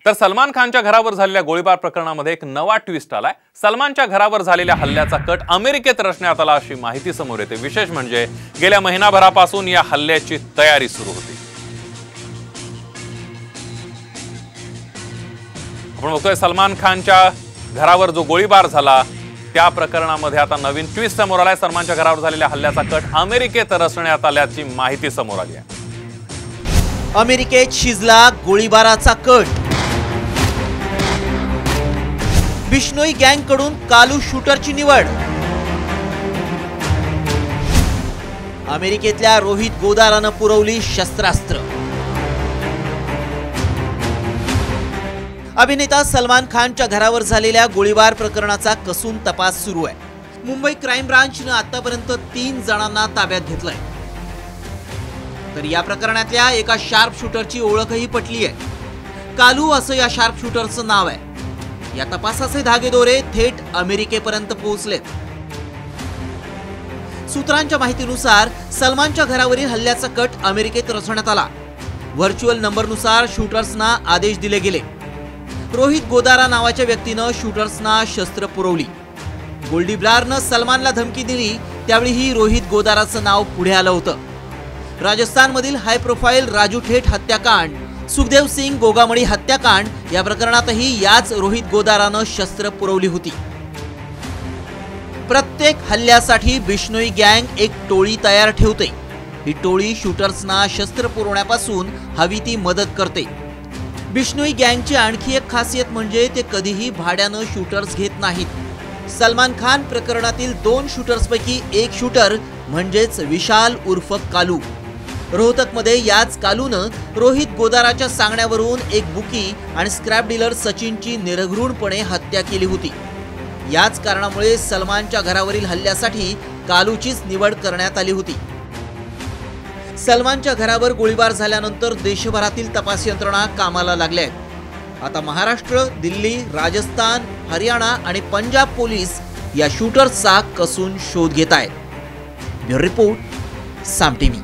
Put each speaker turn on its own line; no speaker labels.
तर सलमान खानच्या घरावर झालेल्या गोळीबार प्रकरणामध्ये एक नवा ट्विस्ट आलाय। सलमानच्या घरावर झालेल्या हल्ल्याचा कट अमेरिकेत रचण्यात आला अशी माहिती समोर येते। विशेष म्हणजे गेल्या महिनाभरापासून या हल्ल्याची तयारी सुरू होती। आपण बघतोय सलमान खानच्या घरावर जो गोळीबार झाला त्या प्रकरणामध्ये आता नवीन ट्विस्ट समोर आलाय। सलमानच्या घरावर झालेल्या हल्ल्याचा कट अमेरिकेत रचण्यात आल्याची माहिती समोर आली आहे।
अमेरिकेत शिजला गोळीबाराचा कट। बिश्नोई गँग कडून कालू शूटरची निवड। अमेरिकेतल्या रोहित गोदारानं पुरवली शस्त्रास्त्र। अभिनेता सलमान खानच्या घरावर झालेल्या गोळीबार प्रकरणाचा कसून तपास सुरू आहे। मुंबई क्राईम ब्रांचने आतापर्यंत 3 जणांना ताब्यात घेतलंय। तर या प्रकरणातल्या एका शार्प शूटरची ओळखही पटली आहे। कालू असं या शार्प शूटरचं नाव आहे। या तपासाचे धागेदोरे थेट अमेरिकेपर्यंत पोहोचलेत। सूत्रांच्या माहितीनुसार सलमानच्या घरावरील हल्ल्याचा कट अमेरिकेत रचण्यात आला। व्हर्च्युअल नंबरनुसार शूटर्सना आदेश दिले गेले। रोहित गोदारा नावाच्या व्यक्तीनं शूटर्सना शस्त्र पुरवली। गोल्डी ब्लारनं सलमानला धमकी दिली त्यावेळीही रोहित गोदाराचं नाव पुढे आलं होतं। राजस्थानमधील हाय प्रोफाईल राजू ठेठ हत्याकांड, सुखदेव सिंग गोगामडी हत्याकांड या प्रकरणातही याच रोहित गोदारानं शस्त्र पुरवली होती। प्रत्येक हल्ल्यासाठी बिश्नोई गँग एक टोळी तयार ठेवते। ही टोळी शूटर्सना शस्त्र पुरवण्यापासून हवी ती मदत करते। बिश्नोई गँगची आणखी एक खासियत म्हणजे ते कधीही भाड्यानं शूटर्स घेत नाहीत। सलमान खान प्रकरणातील 2 शूटर्सपैकी एक शूटर म्हणजेच विशाल उर्फ कालू। रोहतकमध्ये याच कालूनं रोहित गोदाराच्या सांगण्यावरून एक बुकी आणि स्क्रॅप डीलर सचिनची निरघृणपणे हत्या केली होती। याच कारणामुळे सलमानच्या घरावरील हल्ल्यासाठी कालूचीच निवड करण्यात आली होती। सलमानच्या घरावर गोळीबार झाल्यानंतर देशभरातील तपास यंत्रणा कामाला लागल्या आहेत। आता महाराष्ट्र, दिल्ली, राजस्थान, हरियाणा आणि पंजाब पोलीस या शूटर्सचा कसून शोध घेत आहेत। ब्युरो रिपोर्ट, साम टीव्ही।